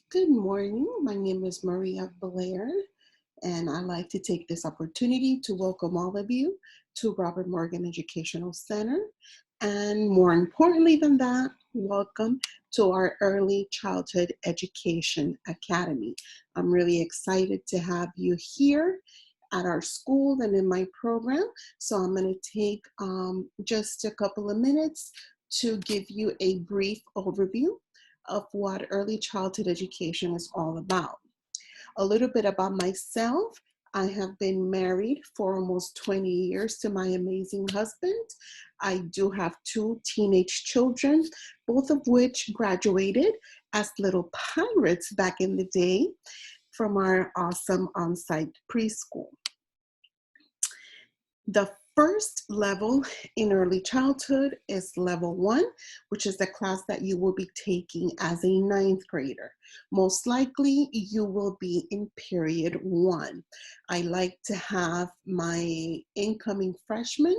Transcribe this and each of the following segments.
Good morning. My name is Maria Blair, and I'd like to take this opportunity to welcome all of you to Robert Morgan Educational Center. And more importantly than that, welcome to our Early Childhood Education Academy. I'm really excited to have you here at our school and in my program. So I'm going to take just a couple of minutes to give you a brief overview of what early childhood education is all about. A little bit about myself. I have been married for almost 20 years to my amazing husband. I do have two teenage children, both of which graduated as little pirates back in the day from our awesome on-site preschool. The first level in early childhood is level 1, which is the class that you will be taking as a ninth grader. Most likely you will be in period 1. I like to have my incoming freshmen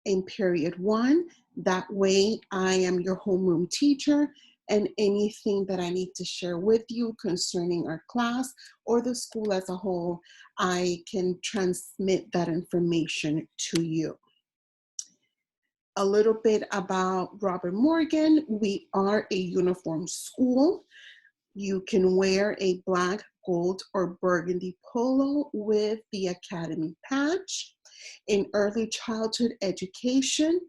in period 1. That way I am your homeroom teacher, and anything that I need to share with you concerning our class or the school as a whole, I can transmit that information to you. A little bit about Robert Morgan. We are a uniform school. You can wear a black, gold, or burgundy polo with the academy patch. In early childhood education,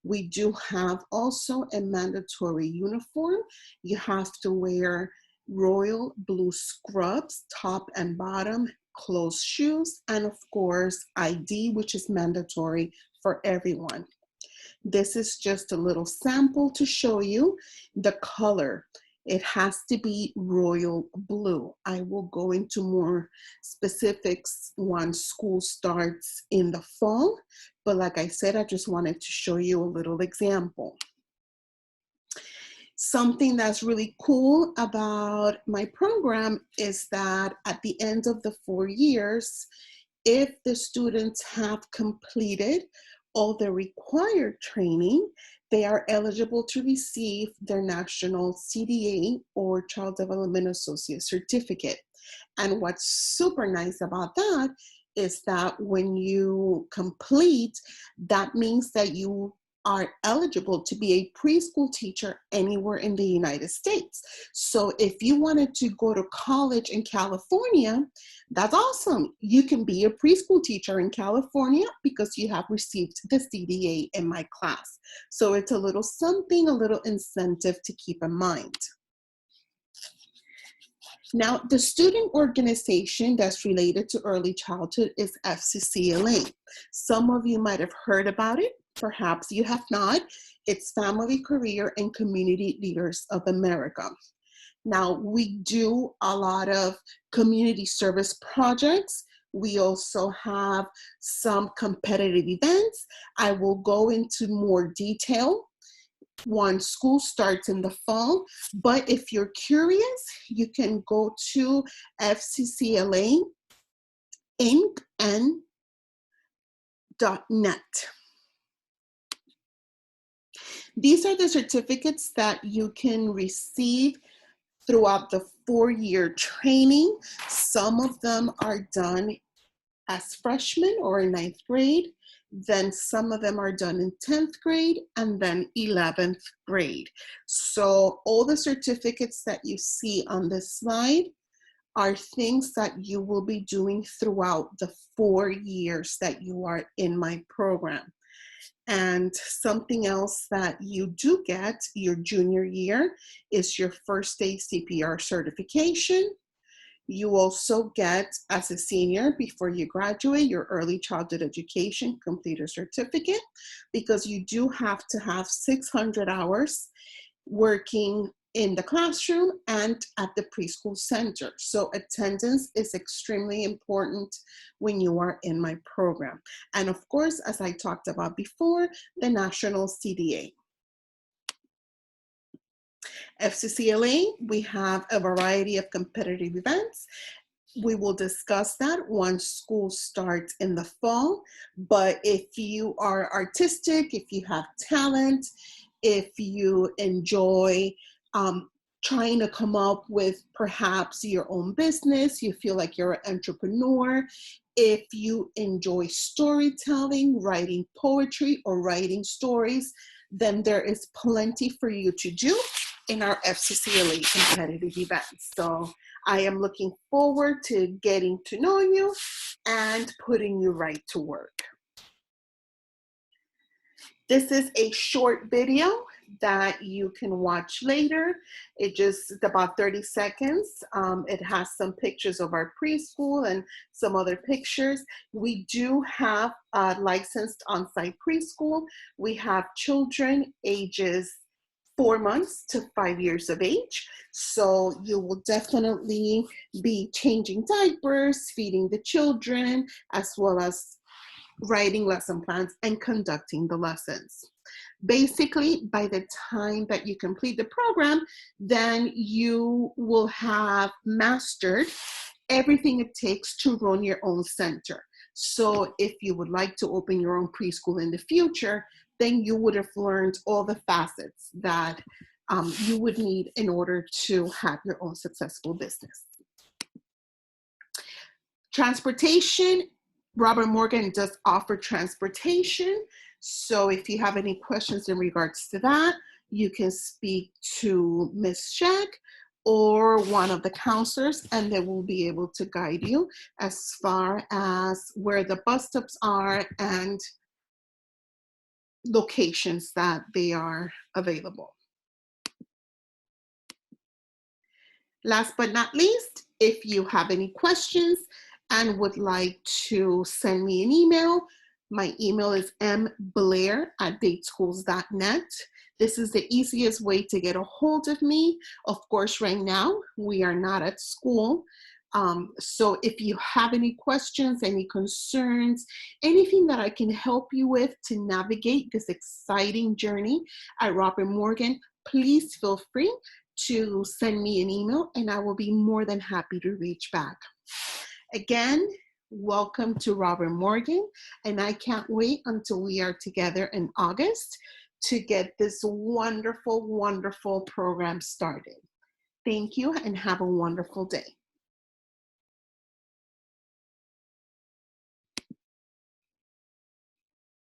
we do have also a mandatory uniform. You have to wear royal blue scrubs, top and bottom, closed shoes, and of course, ID, which is mandatory for everyone. This is just a little sample to show you the color. It has to be royal blue. I will go into more specifics once school starts in the fall, but like I said, I just wanted to show you a little example. Something that's really cool about my program is that at the end of the 4 years, if the students have completed all the required training, they are eligible to receive their national CDA or Child Development Associate certificate. And what's super nice about that is that when you complete, that means that you are eligible to be a preschool teacher anywhere in the United States. So if you wanted to go to college in California, that's awesome. You can be a preschool teacher in California because you have received the CDA in my class. So it's a little something, a little incentive to keep in mind. Now, the student organization that's related to early childhood is FCCLA. Some of you might have heard about it. Perhaps you have not. It's Family, Career, and Community Leaders of America. Now, we do a lot of community service projects. We also have some competitive events. I will go into more detail once school starts in the fall, but if you're curious, you can go to FCCLA Inc.net. These are the certificates that you can receive throughout the 4-year training. Some of them are done as freshmen or in 9th grade. Then some of them are done in 10th grade and then 11th grade. So all the certificates that you see on this slide are things that you will be doing throughout the 4 years that you are in my program. And something else that you do get your junior year is your first aid CPR certification. You also get, as a senior, before you graduate, your early childhood education completer certificate, because you do have to have 600 hours working in the classroom and at the preschool center. So attendance is extremely important when you are in my program. And of course, as I talked about before, the national CDA. FCCLA, we have a variety of competitive events. We will discuss that once school starts in the fall. But if you are artistic, if you have talent, if you enjoy trying to come up with perhaps your own business, you feel like you're an entrepreneur, if you enjoy storytelling, writing poetry, or writing stories, then there is plenty for you to do in our FCCLA competitive events. So I am looking forward to getting to know you and putting you right to work. This is a short video that you can watch later. It's about 30 seconds. It has some pictures of our preschool and some other pictures. We do have a licensed on-site preschool. We have children ages 4 months to 5 years of age. So you will definitely be changing diapers, feeding the children, as well as writing lesson plans and conducting the lessons. Basically, by the time that you complete the program, then you will have mastered everything it takes to run your own center. So if you would like to open your own preschool in the future, then you would have learned all the facets that you would need in order to have your own successful business. Transportation, Robert Morgan does offer transportation. So if you have any questions in regards to that, you can speak to Ms. Shek or one of the counselors, and they will be able to guide you as far as where the bus stops are and locations that they are available. Last but not least, if you have any questions and would like to send me an email, my email is mblair@dateschools.net. This is the easiest way to get a hold of me. Of course, right now, we are not at school. So if you have any questions, any concerns, anything that I can help you with to navigate this exciting journey at Robert Morgan, please feel free to send me an email and I will be more than happy to reach back. Again, welcome to Robert Morgan, and I can't wait until we are together in August to get this wonderful, wonderful program started. Thank you and have a wonderful day.